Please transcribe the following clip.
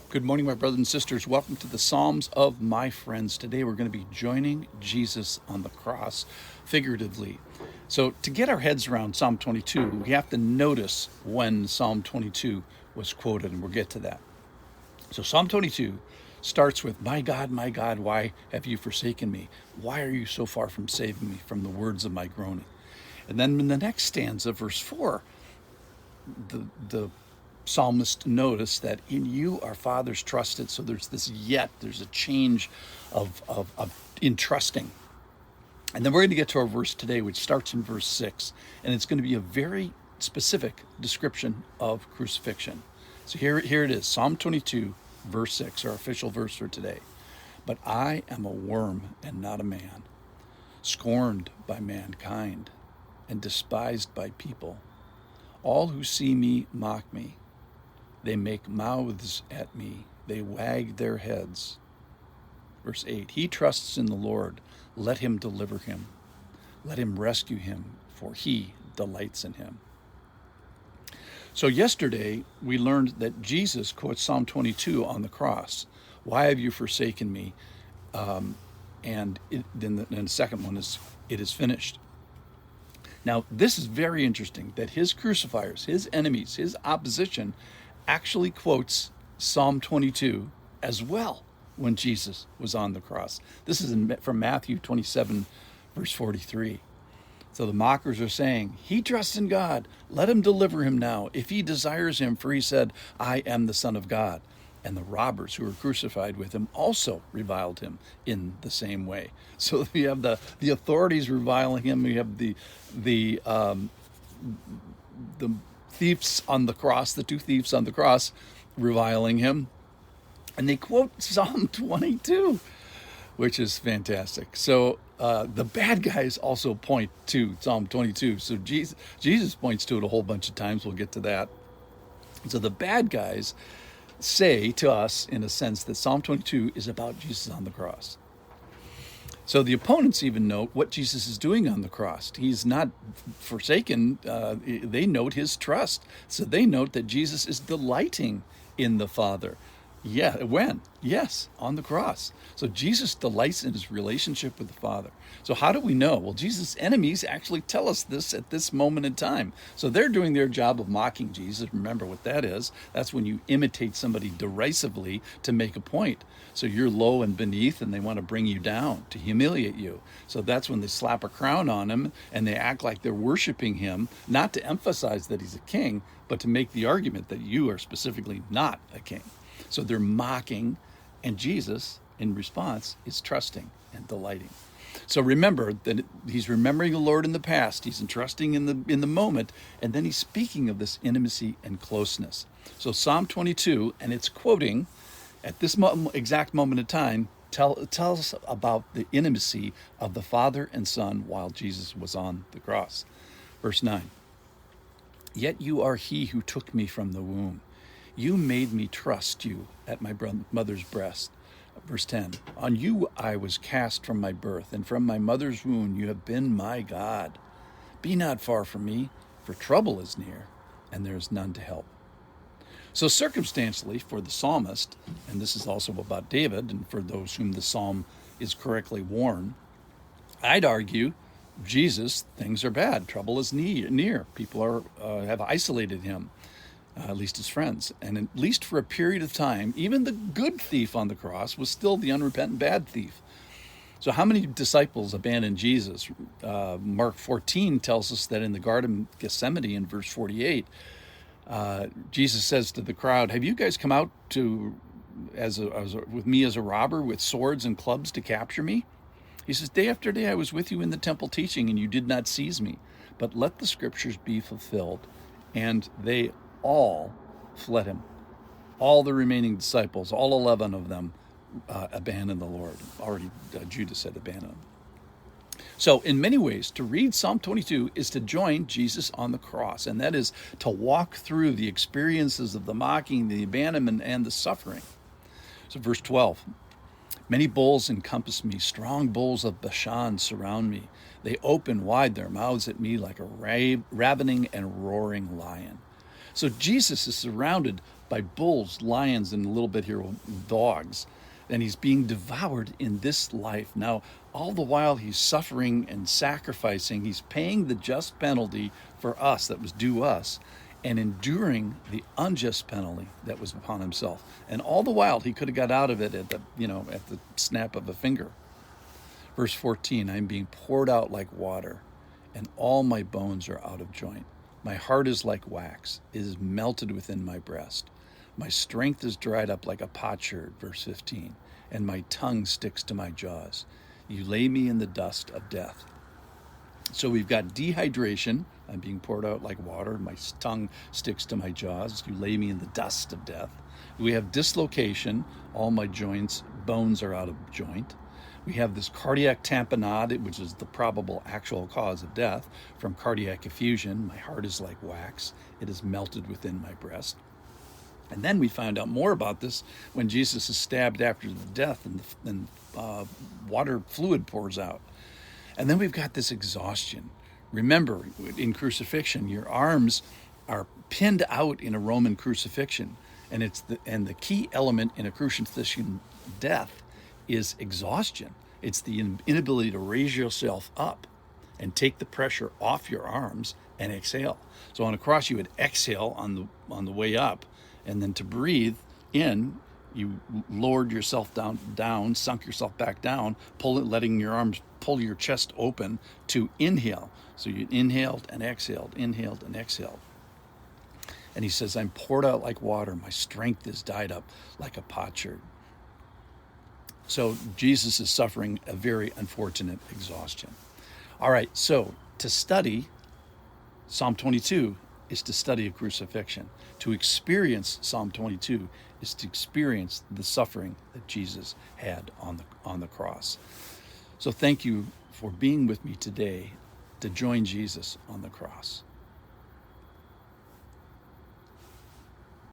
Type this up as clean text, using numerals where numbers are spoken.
Good morning, my brothers and sisters. Welcome to the Psalms of my friends. Today we're going to be joining Jesus on the cross, figuratively. So to get our heads around Psalm 22, we have to notice when Psalm 22 was quoted, and we'll get to that. So Psalm 22 starts with, my God, why have you forsaken me? Why are you so far from saving me from the words of my groaning? And then in the next stanza, verse 4, the psalmist noticed that in you our fathers trusted. So there's a change of entrusting. And then we're going to get to our verse today, which starts in verse 6, and it's going to be a very specific description of crucifixion. So here it is, Psalm 22, verse 6, our official verse for today. But I am a worm and not a man, scorned by mankind and despised by people. All who see me mock me. They make mouths at me. They wag their heads. Verse 8, he trusts in the Lord. Let him deliver him. Let him rescue him, for he delights in him. So yesterday, we learned that Jesus quotes Psalm 22 on the cross. Why have you forsaken me? Then the second one is, it is finished. Now, this is very interesting that his crucifiers, his enemies, his opposition actually quotes Psalm 22 as well when Jesus was on the cross. This is from Matthew 27, verse 43. So the mockers are saying, he trusts in God. Let him deliver him now, if he desires him, for he said, I am the Son of God. And the robbers who were crucified with him also reviled him in the same way. So you have the authorities reviling him. You have the thieves on the cross, the two thieves on the cross, reviling him. And they quote Psalm 22, which is fantastic. So the bad guys also point to Psalm 22. So Jesus points to it a whole bunch of times. We'll get to that. So the bad guys say to us, in a sense, that Psalm 22 is about Jesus on the cross. So the opponents even note what Jesus is doing on the cross. He's not forsaken. They note his trust. So they note that Jesus is delighting in the Father. Yeah, when? Yes, on the cross. So Jesus delights in his relationship with the Father. So how do we know? Well, Jesus' enemies actually tell us this at this moment in time. So they're doing their job of mocking Jesus. Remember what that is. That's when you imitate somebody derisively to make a point. So you're low and beneath, and they want to bring you down, to humiliate you. So that's when they slap a crown on him, and they act like they're worshiping him, not to emphasize that he's a king, but to make the argument that you are specifically not a king. So they're mocking, and Jesus, in response, is trusting and delighting. So remember that he's remembering the Lord in the past. He's entrusting in the moment, and then he's speaking of this intimacy and closeness. So Psalm 22, and it's quoting at this exact moment in time, tells about the intimacy of the Father and Son while Jesus was on the cross. Verse 9, yet you are he who took me from the womb. You made me trust you at my mother's breast. Verse 10, on you I was cast from my birth, and from my mother's womb you have been my God. Be not far from me, for trouble is near, and there is none to help. So circumstantially, for the psalmist, and this is also about David, and for those whom the psalm is correctly worn, I'd argue, Jesus, things are bad. Trouble is near. People have isolated him. At least his friends. And at least for a period of time, even the good thief on the cross was still the unrepentant bad thief. So how many disciples abandoned Jesus? Mark 14 tells us that in the Garden of Gethsemane in verse 48, Jesus says to the crowd, have you guys come out with me as a robber with swords and clubs to capture me? He says, day after day I was with you in the temple teaching, and you did not seize me. But let the scriptures be fulfilled. And they all fled him. All the remaining disciples, all 11 of them, abandoned the Lord. Already Judas had abandoned him. So in many ways, to read Psalm 22 is to join Jesus on the cross, and that is to walk through the experiences of the mocking, the abandonment, and the suffering. So verse 12, many bulls encompass me, strong bulls of Bashan surround me. They open wide their mouths at me like a ravening and roaring lion. So Jesus is surrounded by bulls, lions, and a little bit here, dogs. And he's being devoured in this life. Now, all the while he's suffering and sacrificing, he's paying the just penalty for us that was due us, and enduring the unjust penalty that was upon himself. And all the while he could have got out of it at the snap of a finger. Verse 14, I'm being poured out like water, and all my bones are out of joint. My heart is like wax, it is melted within my breast. My strength is dried up like a potsherd, verse 15, and my tongue sticks to my jaws. You lay me in the dust of death. So we've got dehydration. I'm being poured out like water. My tongue sticks to my jaws. You lay me in the dust of death. We have dislocation. All my joints, bones are out of joint. We have this cardiac tamponade, which is the probable actual cause of death from cardiac effusion. My heart is like wax. It is melted within my breast. And then we find out more about this when Jesus is stabbed after the death and water fluid pours out. And then we've got this exhaustion. Remember, in crucifixion, your arms are pinned out in a Roman crucifixion. And the key element in a crucifixion death is exhaustion. It's the inability to raise yourself up and take the pressure off your arms and exhale. So on a cross, you would exhale on the way up, and then to breathe in, you lowered yourself down, sunk yourself back down, letting your arms pull your chest open to inhale. So you inhaled and exhaled, inhaled and exhaled. And he says, I'm poured out like water. My strength is dried up like a potsherd. So Jesus is suffering a very unfortunate exhaustion. All right, so to study Psalm 22 is to study a crucifixion. To experience Psalm 22 is to experience the suffering that Jesus had on the cross. So thank you for being with me today to join Jesus on the cross.